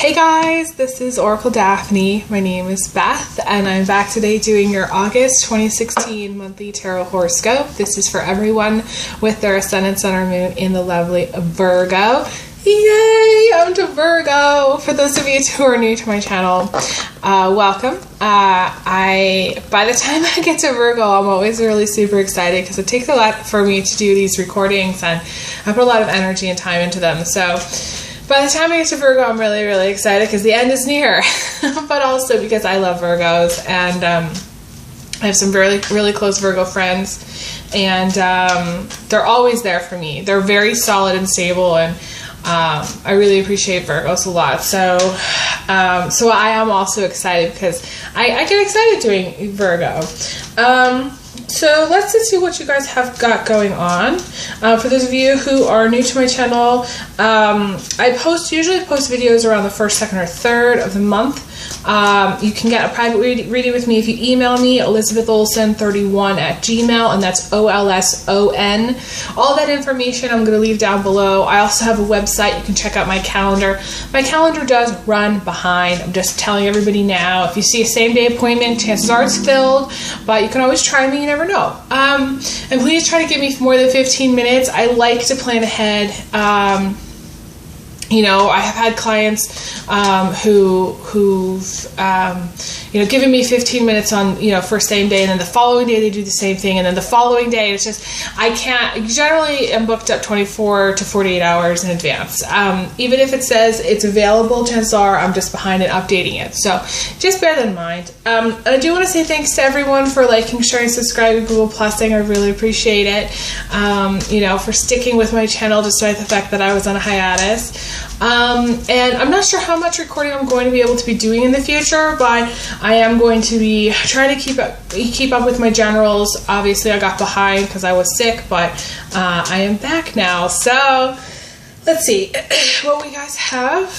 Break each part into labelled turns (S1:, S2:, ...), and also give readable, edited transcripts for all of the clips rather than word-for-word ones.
S1: Hey guys, this is Oracle Daphne. My name is Beth, and I'm back today doing your August 2016 monthly tarot horoscope. This is for everyone with their ascendant, sun, or moon in the lovely Virgo. Yay! I'm to Virgo. For those of you who are new to my channel, welcome. By the time I get to Virgo, I'm always really super excited because it takes a lot for me to do these recordings, and I put a lot of energy and time into them. So by the time I get to Virgo, I'm really, really excited because the end is near, but also because I love Virgos, and I have some really, really close Virgo friends, and they're always there for me. They're very solid and stable, and I really appreciate Virgos a lot. So I am also excited because I get excited doing Virgo. So let's just see what you guys have got going on. For those of you who are new to my channel, I usually post videos around the 1st, 2nd, or 3rd of the month. You can get a private reading with me if you email me, elizabetholson31@gmail, and that's OLSON. All that information I'm going to leave down below. I also have a website. You can check out my calendar. My calendar does run behind. I'm just telling everybody now. If you see a same-day appointment, chances are it's filled, but you can always try me. You never know. And please try to give me more than 15 minutes. I like to plan ahead. You know, I have had clients who've given me 15 minutes on, for same day, and then the following day they do the same thing, and then the following day it's just, I can't, generally I'm booked up 24 to 48 hours in advance. Even if it says it's available, chances are I'm just behind in updating it. So just bear that in mind. And I do want to say thanks to everyone for liking, sharing, subscribing, Google Plusing. I really appreciate it. For sticking with my channel despite the fact that I was on a hiatus. And I'm not sure how much recording I'm going to be able to be doing in the future, but I am going to be trying to keep up with my generals. Obviously, I got behind because I was sick, but I am back now. So let's see what we guys have.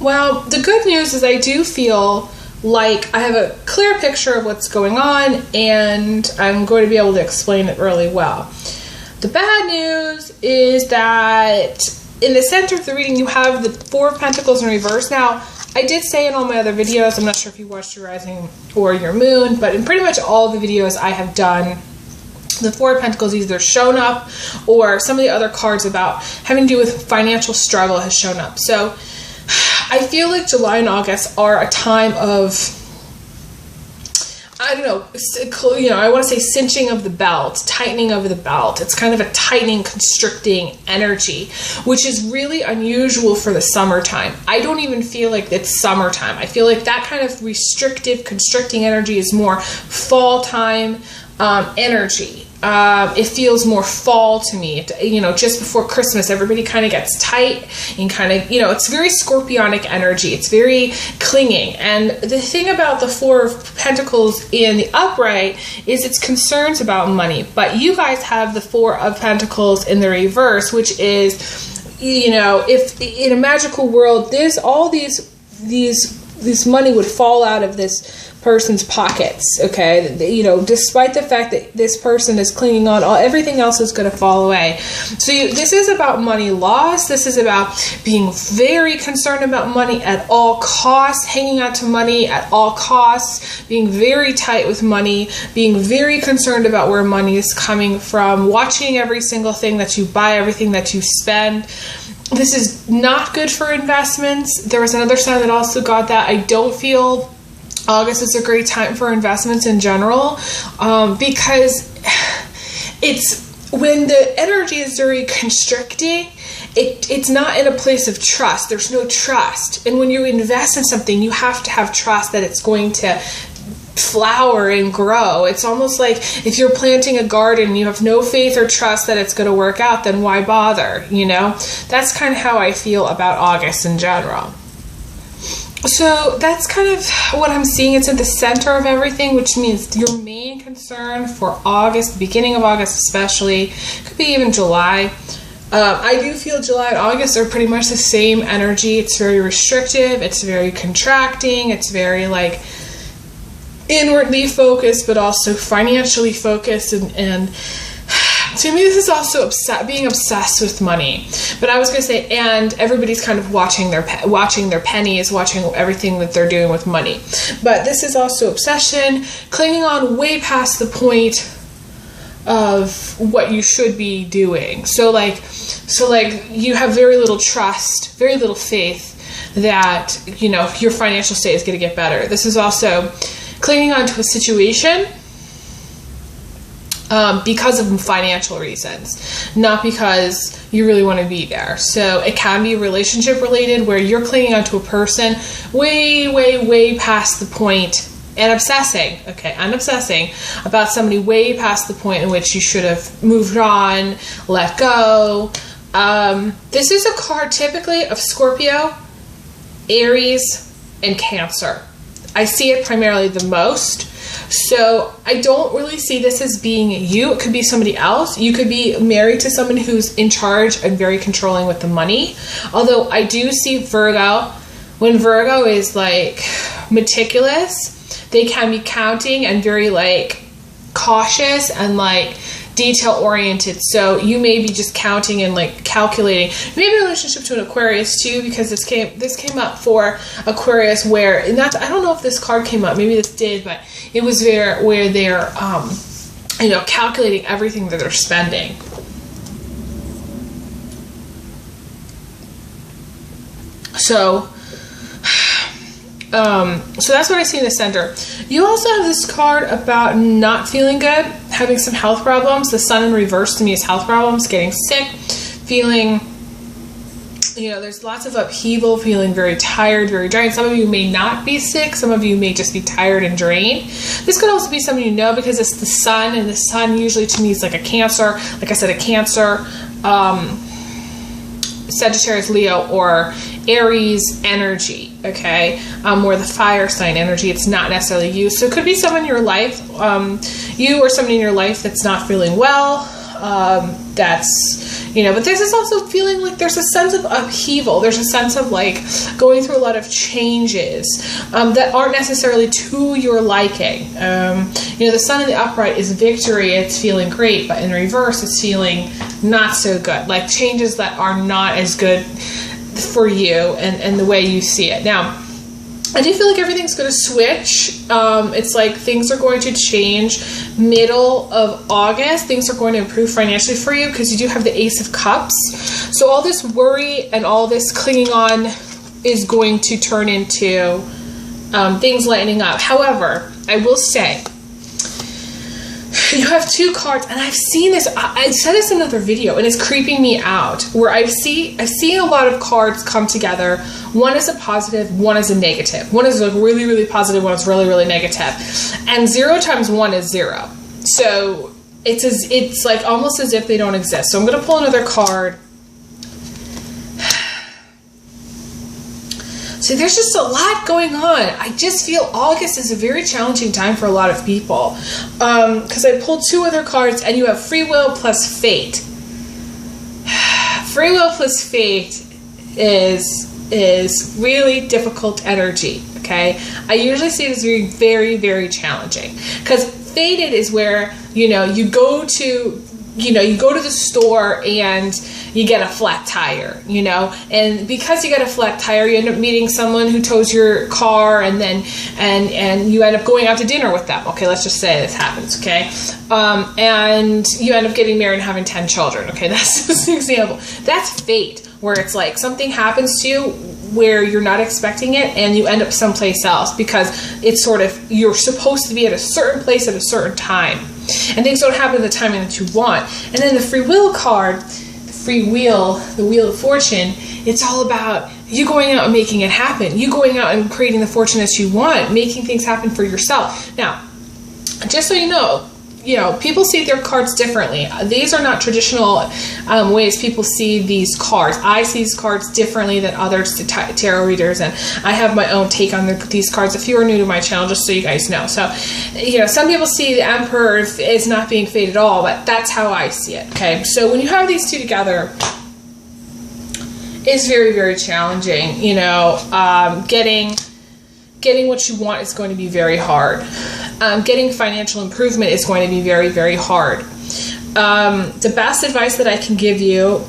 S1: Well, the good news is I do feel like I have a clear picture of what's going on, and I'm going to be able to explain it really well. The bad news is that in the center of the reading you have the Four of Pentacles in reverse. Now, I did say in all my other videos, I'm not sure if you watched your rising or your moon, but in pretty much all the videos I have done, the Four of Pentacles either shown up, or some of the other cards about having to do with financial struggle has shown up. So I feel like July and August are a time of, I want to say cinching of the belt, tightening of the belt. It's kind of a tightening, constricting energy, which is really unusual for the summertime. I don't even feel like it's summertime. I feel like that kind of restrictive, constricting energy is more fall time energy. It feels more fall to me. Just before Christmas, everybody kind of gets tight and kind of, it's very scorpionic energy. It's very clinging. And the thing about the Four of Pentacles in the upright is it's concerns about money. But you guys have the Four of Pentacles in the reverse, which is, if in a magical world, there's all these money would fall out of this person's pockets, okay? Despite the fact that this person is clinging on, everything else is going to fall away. So this is about money loss. This is about being very concerned about money at all costs, hanging on to money at all costs, being very tight with money, being very concerned about where money is coming from, watching every single thing that you buy, everything that you spend. This is not good for investments. There was another sign that also got that. I don't feel August is a great time for investments in general, because it's when the energy is very constricting, it's not in a place of trust. There's no trust. And when you invest in something, you have to have trust that it's going to flower and grow. It's almost like if you're planting a garden and you have no faith or trust that it's going to work out, then why bother? That's kind of how I feel about August in general. So that's kind of what I'm seeing. It's at the center of everything, which means your main concern for August, the beginning of August especially, could be even July, I do feel July and August are pretty much the same energy. It's very restrictive. It's very contracting. It's very like inwardly focused, but also financially focused. And to me, this is also being obsessed with money. But I was going to say, and everybody's kind of watching their pennies, watching everything that they're doing with money. But this is also obsession, clinging on way past the point of what you should be doing. So like you have very little trust, very little faith that, you know, your financial state is going to get better. This is also clinging on to a situation because of financial reasons, not because you really want to be there. So it can be relationship related, where you're clinging onto a person way past the point, and obsessing about somebody way past the point in which you should have moved on, let go. This is a card typically of Scorpio, Aries, and Cancer. I see it primarily the most. So I don't really see this as being you. It could be somebody else. You could be married to someone who's in charge and very controlling with the money. Although I do see Virgo. When Virgo is like meticulous, they can be counting and very like cautious and like detail oriented. So you may be just counting and like calculating. Maybe a relationship to an Aquarius too, because this came up for Aquarius, where, and that's, I don't know if this card came up, maybe this did, but it was where they're you know, calculating everything that they're spending. So that's what I see in the center. You also have this card about not feeling good, having some health problems. The sun in reverse to me is health problems, getting sick, feeling, you know, there's lots of upheaval, feeling very tired, very drained. Some of you may not be sick. Some of you may just be tired and drained. This could also be someone you know, because it's the sun, and the sun usually to me is like a Cancer. Like I said, a Cancer, Sagittarius, Leo, or Aries energy, okay? Or the fire sign energy. It's not necessarily you. So it could be someone in your life, you or somebody in your life that's not feeling well. That's, you know, but there's this also feeling like there's a sense of upheaval. There's a sense of like going through a lot of changes that aren't necessarily to your liking. You know, the sun in the upright is victory. It's feeling great, but in reverse, it's feeling not so good. Like changes that are not as good for you and the way you see it. Now, I do feel like everything's going to switch. It's like things are going to change middle of August. Things are going to improve financially for you because you do have the Ace of Cups. So all this worry and all this clinging on is going to turn into things lightening up. However, I will say, you have two cards, and I've seen this, I said this in another video, and it's creeping me out, where I've seen a lot of cards come together. One is a positive, one is a negative. One is like really, really positive, one is really, really negative. And 0 times 1 is 0. So it's like almost as if they don't exist. So I'm going to pull another card. So there's just a lot going on. I just feel August is a very challenging time for a lot of people. Because I pulled 2 other cards, and you have free will plus fate. Free will plus fate is really difficult energy, okay? I usually see it as very, very, very challenging. Because fated is where, you know, you go to the store and you get a flat tire, you know, and because you get a flat tire, you end up meeting someone who tows your car, and then and you end up going out to dinner with them. Okay, let's just say this happens, okay, and you end up getting married and having 10 children. Okay, that's just an example. That's fate, where it's like something happens to you where you're not expecting it, and you end up someplace else because it's sort of, you're supposed to be at a certain place at a certain time, and things don't happen at the timing that you want. And then the free will card, the wheel of fortune, it's all about you going out and making it happen. You going out and creating the fortune that you want, making things happen for yourself. Now, just so you know, people see their cards differently. These are not traditional ways people see these cards. I see these cards differently than others tarot readers, and I have my own take on these cards. If you are new to my channel, just so you guys know. So, some people see the Emperor as not being fate at all, but that's how I see it, okay? So when you have these two together, is very, very challenging. You know, getting what you want is going to be very hard. Getting financial improvement is going to be very, very hard. The best advice that I can give you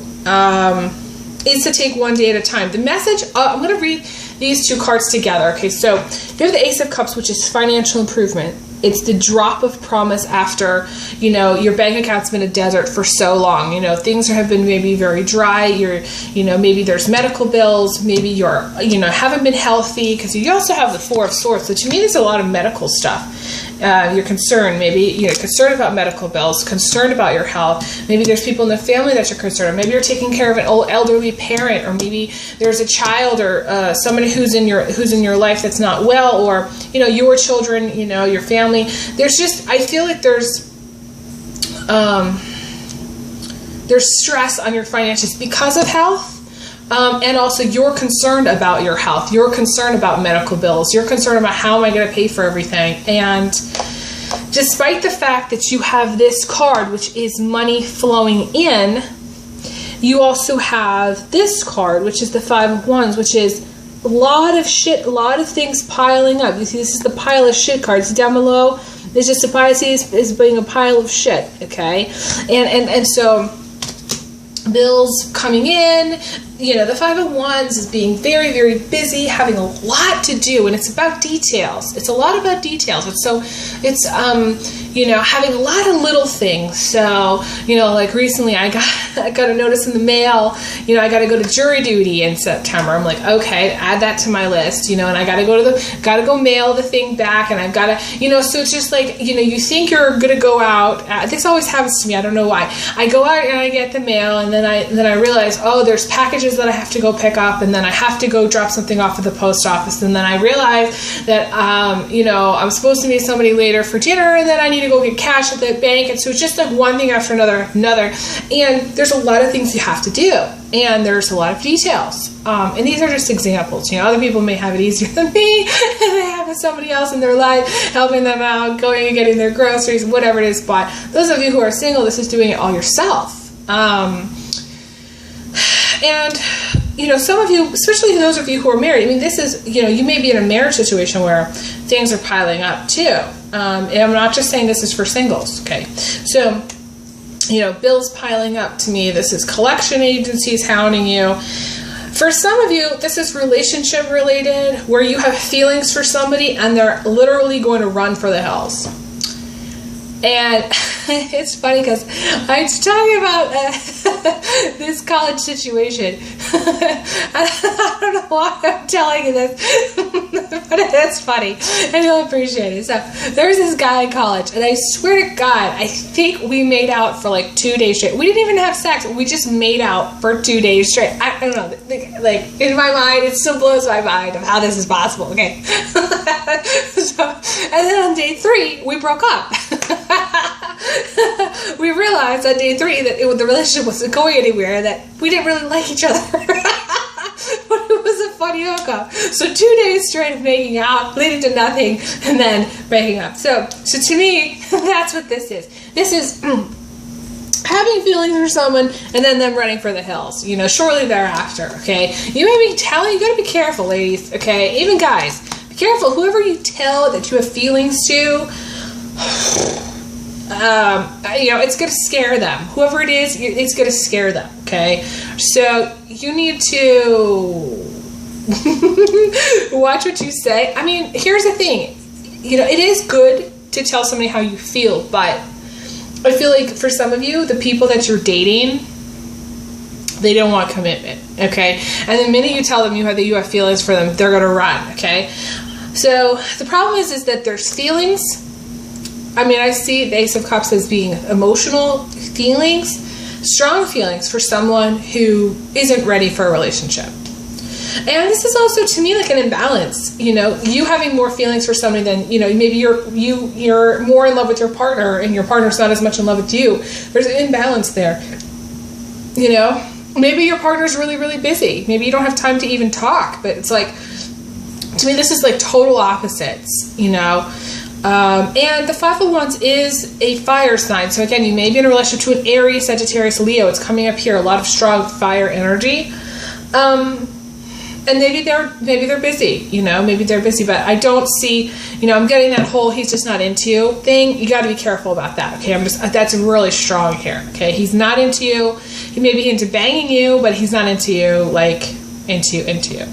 S1: is to take one day at a time. The message, I'm going to read these two cards together. Okay, so you have the Ace of Cups, which is financial improvement. It's the drop of promise after, you know, your bank account's been a desert for so long. You know, things have been maybe very dry. Maybe there's medical bills. Maybe haven't been healthy, because you also have the Four of Swords. So to me, there's a lot of medical stuff. You're concerned, maybe, concerned about medical bills, concerned about your health. Maybe there's people in the family that you're concerned. Maybe you're taking care of an old elderly parent, or maybe there's a child or somebody who's in your life that's not well, or, your children, your family. I feel like there's stress on your finances because of health. And also you're concerned about your health. You're concerned about medical bills. You're concerned about how am I going to pay for everything. And despite the fact that you have this card, which is money flowing in, you also have this card, which is the Five of Wands, which is a lot of shit, a lot of things piling up. You see, this is the pile of shit card. See down below? It's just a pile, is being a pile of shit, okay? And so bills coming in, the Five of Wands is being very, very busy, having a lot to do, and it's about details. It's a lot about details. It's having a lot of little things. So, like recently I got a notice in the mail, I got to go to jury duty in September. I'm like, okay, add that to my list, and I got to go mail the thing back, and I've got to, so it's just like, you think you're going to go out. This always happens to me. I don't know why. I go out and I get the mail, and then I realize, oh, there's packages that I have to go pick up, and then I have to go drop something off at the post office, and then I realize that I'm supposed to meet somebody later for dinner, and then I need to go get cash at the bank. And so it's just like one thing after another, and there's a lot of things you have to do, and there's a lot of details, and these are just examples. Other people may have it easier than me, and they have somebody else in their life helping them out, going and getting their groceries, whatever it is. But those of you who are single, this is doing it all yourself. And, some of you, especially those of you who are married, this is, you may be in a marriage situation where things are piling up too. And I'm not just saying this is for singles, okay? So, bills piling up, to me, this is collection agencies hounding you. For some of you, this is relationship related, where you have feelings for somebody and they're literally going to run for the hills. And it's funny because I was talking about this college situation. I don't know why I'm telling you this, but it's funny, and you'll appreciate it. So there's this guy in college, and I swear to God, I think we made out for like 2 days straight. We didn't even have sex. We just made out for 2 days straight. I don't know. Like, in my mind, it still blows my mind of how this is possible. Okay. And then on day 3, we broke up. We realized on day 3 that the relationship wasn't going anywhere, that we didn't really like each other. But it was a funny hookup. So 2 days straight of making out, leading to nothing, and then breaking up. So to me, that's what this is. This is having feelings for someone and then them running for the hills, shortly thereafter, okay? You gotta be careful, ladies, okay? Even guys, be careful. Whoever you tell that you have feelings to, it's going to scare them. Whoever it is, it's going to scare them, okay? So you need to watch what you say. Here's the thing. It is good to tell somebody how you feel, but I feel like for some of you, the people that you're dating, they don't want commitment, okay? And the minute you tell them you have feelings for them, they're going to run, okay? So the problem is that there's feelings. I see the Ace of Cups as being emotional feelings, strong feelings for someone who isn't ready for a relationship. And this is also, to me, like an imbalance. You having more feelings for somebody than, maybe you're more in love with your partner and your partner's not as much in love with you. There's an imbalance there. Maybe your partner's really, really busy. Maybe you don't have time to even talk. But it's like, to me, this is like total opposites, And the Five of Wands is a fire sign. So again, you may be in a relationship to an Aries, Sagittarius, Leo. It's coming up here. A lot of strong fire energy. And maybe they're busy, maybe they're busy, but I don't see, I'm getting that whole "he's just not into you" thing. You got to be careful about that. Okay, that's really strong here. Okay, he's not into you. He may be into banging you, but he's not into you, like into you.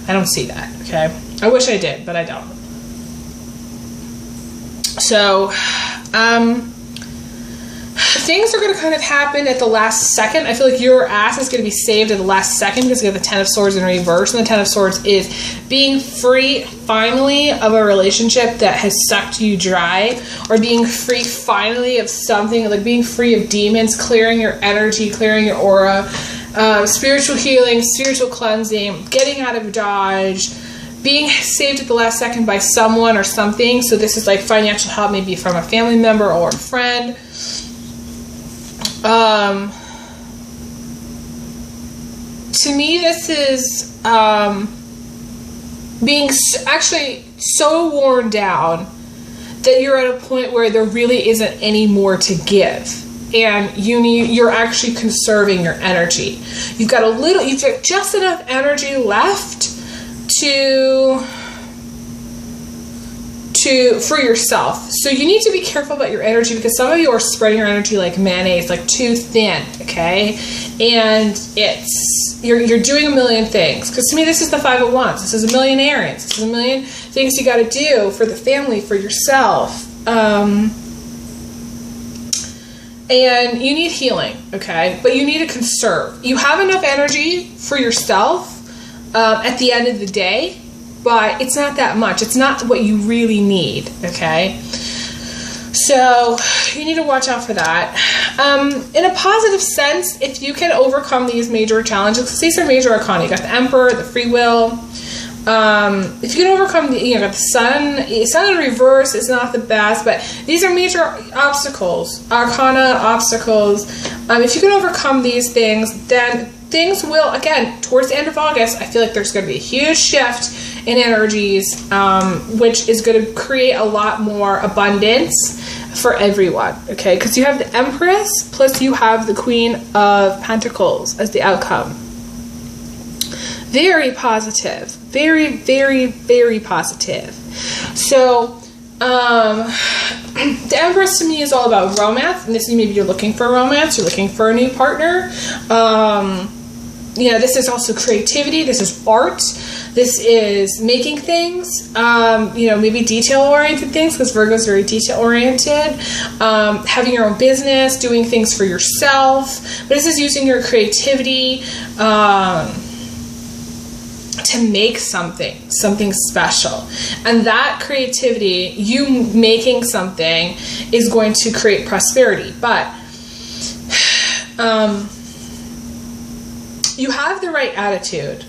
S1: I don't see that. Okay, I wish I did, but I don't. So, things are going to kind of happen at the last second. I feel like your ass is going to be saved at the last second because you have the Ten of Swords in reverse. And the Ten of Swords is being free, finally, of a relationship that has sucked you dry. Or being free, finally, of something. Like being free of demons, clearing your energy, clearing your aura. Spiritual healing, spiritual cleansing, getting out of dodge. Being saved at the last second by someone or something. So this is like financial help, maybe from a family member or a friend. To me, this is being actually so worn down that you're at a point where there really isn't any more to give, and you're actually conserving your energy. You've got just enough energy left for yourself. So you need to be careful about your energy, because some of you are spreading your energy like mayonnaise, like too thin, okay? And you're doing a million things. Because to me, this is the Five of Wands. This is a million errands. This is a million things you got to do for the family, for yourself. And you need healing, okay? But you need to conserve. You have enough energy for yourself at the end of the day, but it's not that much. It's not what you really need, okay? So you need to watch out for that. In a positive sense, if you can overcome these major challenges, these are major arcana. You got the Emperor, the Free Will. If you can overcome got the Sun. Sun in reverse is not the best, but these are major obstacles, arcana obstacles. If you can overcome these things, then things will, again, towards the end of August, I feel like there's going to be a huge shift in energies, which is going to create a lot more abundance for everyone, okay? Because you have the Empress, plus you have the Queen of Pentacles as the outcome. Very positive. Very, very, very positive. So, the Empress to me is all about romance, and this is maybe you're looking for romance, you're looking for a new partner. This is also creativity, this is art, this is making things, maybe detail-oriented things, because Virgo is very detail-oriented, having your own business, doing things for yourself, but this is using your creativity to make something special. And that creativity, you making something, is going to create prosperity. But you have the right attitude.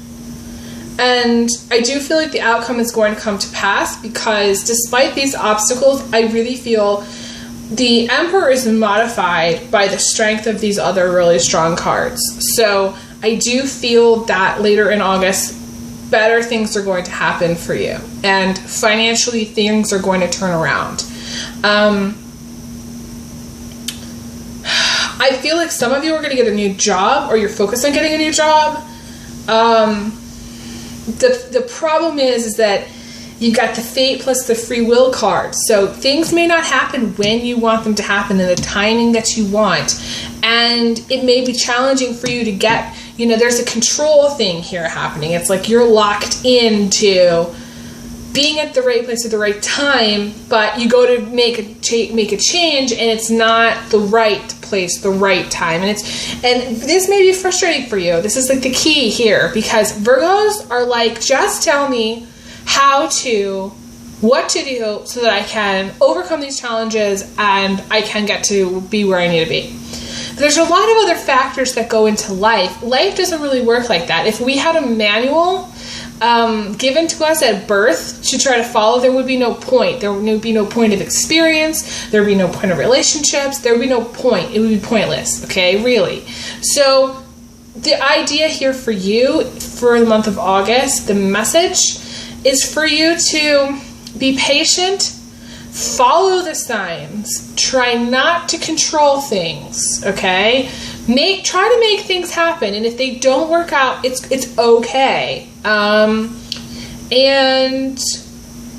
S1: And I do feel like the outcome is going to come to pass, because despite these obstacles, I really feel the Emperor is modified by the strength of these other really strong cards. So I do feel that later in August, better things are going to happen for you, and financially things are going to turn around. I feel like some of you are going to get a new job, or you're focused on getting a new job. The problem is that you've got the Fate plus the Free Will card. So things may not happen when you want them to happen, in the timing that you want. And it may be challenging for you to get, there's a control thing here happening. It's like you're locked into being at the right place at the right time, but you go to make a change, and it's not the right place, the right time. And this may be frustrating for you. This is like the key here, because Virgos are like, just tell me what to do so that I can overcome these challenges and I can get to be where I need to be. There's a lot of other factors that go into life. Life doesn't really work like that. If we had a manual given to us at birth to try to follow, there would be no point. There would be no point of experience. There would be no point of relationships. There would be no point. It would be pointless, okay, really. So the idea here for you for the month of August, the message is for you to be patient, follow the signs, try not to control things, okay? try to make things happen, and if they don't work out, it's okay. And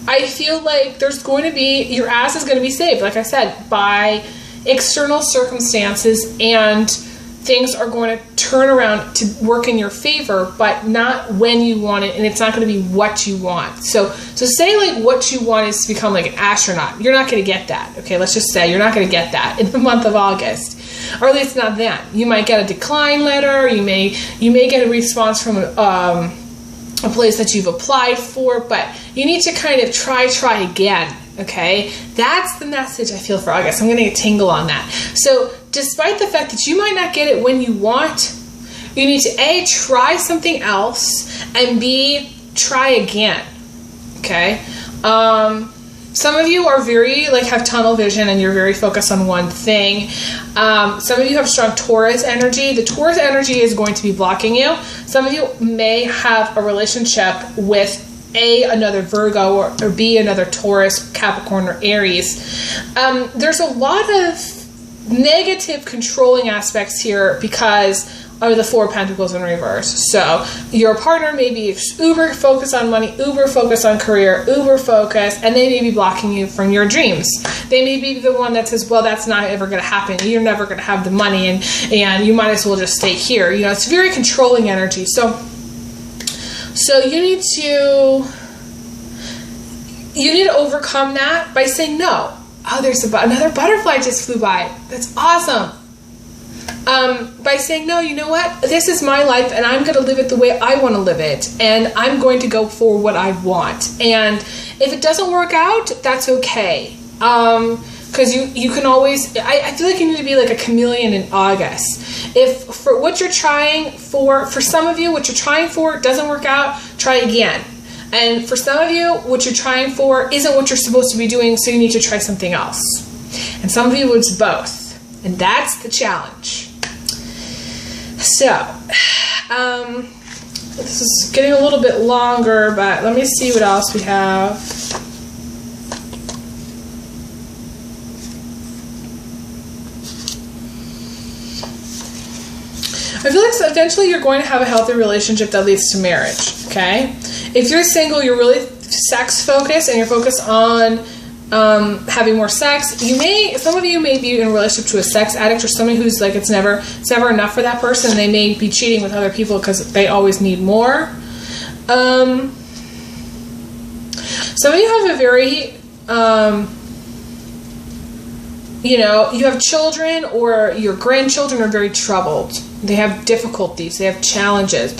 S1: I feel like there's going to be, your ass is going to be saved, like I said, by external circumstances, and things are going to turn around to work in your favor, but not when you want it, and it's not going to be what you want. So say like what you want is to become like an astronaut. You're not going to get that. Okay, let's just say you're not going to get that in the month of August, or at least not then. You might get a decline letter. You may get a response from a place that you've applied for, but you need to kind of try again. Okay, that's the message I feel for August. I'm going to get tingle on that. So despite the fact that you might not get it when you want, you need to A, try something else, and B, try again. Okay. Some of you are very, have tunnel vision, and you're very focused on one thing. Some of you have strong Taurus energy. The Taurus energy is going to be blocking you. Some of you may have a relationship with A, another Virgo, or B, another Taurus, Capricorn, or Aries. There's a lot of negative controlling aspects here because of the Four of Pentacles in reverse. So your partner may be uber focused on money, uber focused on career, uber focused, and they may be blocking you from your dreams. They may be the one that says, well, that's not ever going to happen. You're never going to have the money, and you might as well just stay here. It's very controlling energy. So you need to overcome that by saying no. Oh, there's another butterfly just flew by. That's awesome. By saying, no, you know what? This is my life, and I'm going to live it the way I want to live it. And I'm going to go for what I want. And if it doesn't work out, that's okay. Because you can always, I feel like you need to be like a chameleon in August. If for what you're trying for some of you, what you're trying for doesn't work out, try again. And for some of you, what you're trying for isn't what you're supposed to be doing, so you need to try something else. And some of you, it's both. And that's the challenge. So, this is getting a little bit longer, but let me see what else we have. I feel like eventually you're going to have a healthy relationship that leads to marriage, okay? If you're single, you're really sex focused, and you're focused on having more sex. Some of you may be in a relationship to a sex addict, or somebody who's like, it's never enough for that person. They may be cheating with other people because they always need more. Some of you have a very, you have children, or your grandchildren are very troubled. They have difficulties. They have challenges.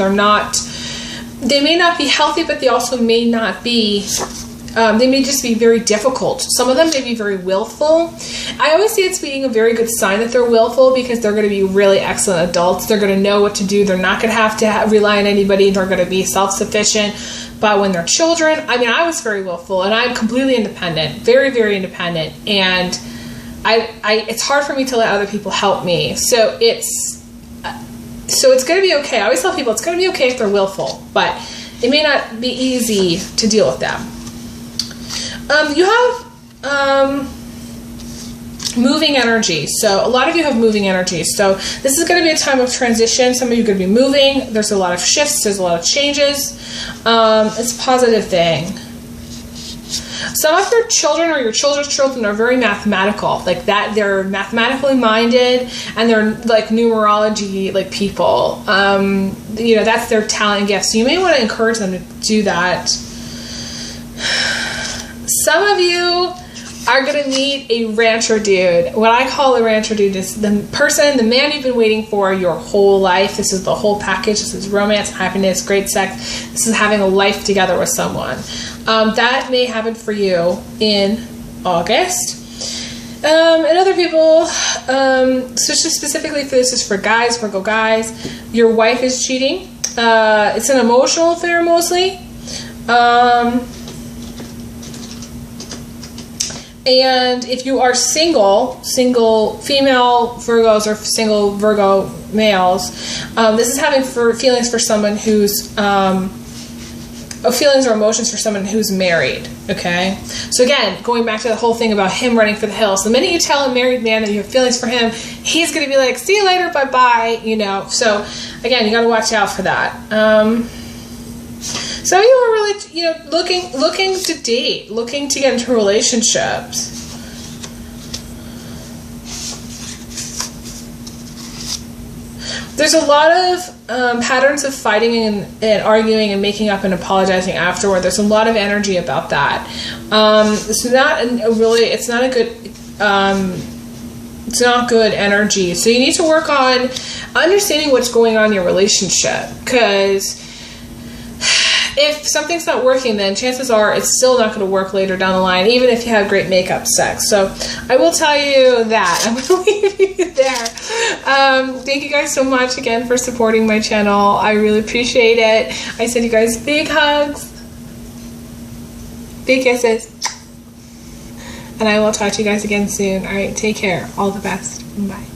S1: They may not be healthy, but they also may not be, they may just be very difficult. Some of them may be very willful. I always see it's being a very good sign that they're willful, because they're going to be really excellent adults. They're going to know what to do. They're not going to have to rely on anybody. They're going to be self-sufficient. But when they're children, I was very willful, and I'm completely independent, very, very independent. And it's hard for me to let other people help me. So it's going to be okay. I always tell people it's going to be okay if they're willful, but it may not be easy to deal with them. You have moving energy. So a lot of you have moving energy. So this is going to be a time of transition. Some of you are going to be moving. There's a lot of shifts. There's a lot of changes. It's a positive thing. Some of your children or your children's children are very mathematical, like that. They're mathematically minded, and they're like numerology people. That's their talent and gift. So you may want to encourage them to do that. Some of you are going to meet a rancher dude. What I call a rancher dude is the man you've been waiting for your whole life. This is the whole package. This is romance, happiness, great sex. This is having a life together with someone. That may happen for you in August. And other people, so specifically for this is for guys, Virgo guys, your wife is cheating. It's an emotional affair mostly. And if you are single female Virgos or single Virgo males, this is having feelings for someone who's feelings or emotions for someone who's married, okay? So again, going back to the whole thing about him running for the hills, the minute you tell a married man that you have feelings for him, he's going to be like, see you later, bye-bye, you know. So again, you got to watch out for that. So you were really, you know, looking to date, looking to get into relationships. There's a lot of patterns of fighting and arguing and making up and apologizing afterward. There's a lot of energy about that. It's not good energy. So you need to work on understanding what's going on in your relationship, because if something's not working, then chances are it's still not going to work later down the line, even if you have great makeup sex. So I will tell you that. I'm going to leave you there. Thank you guys so much again for supporting my channel. I really appreciate it. I send you guys big hugs, big kisses, and I will talk to you guys again soon. All right, take care. All the best. Bye.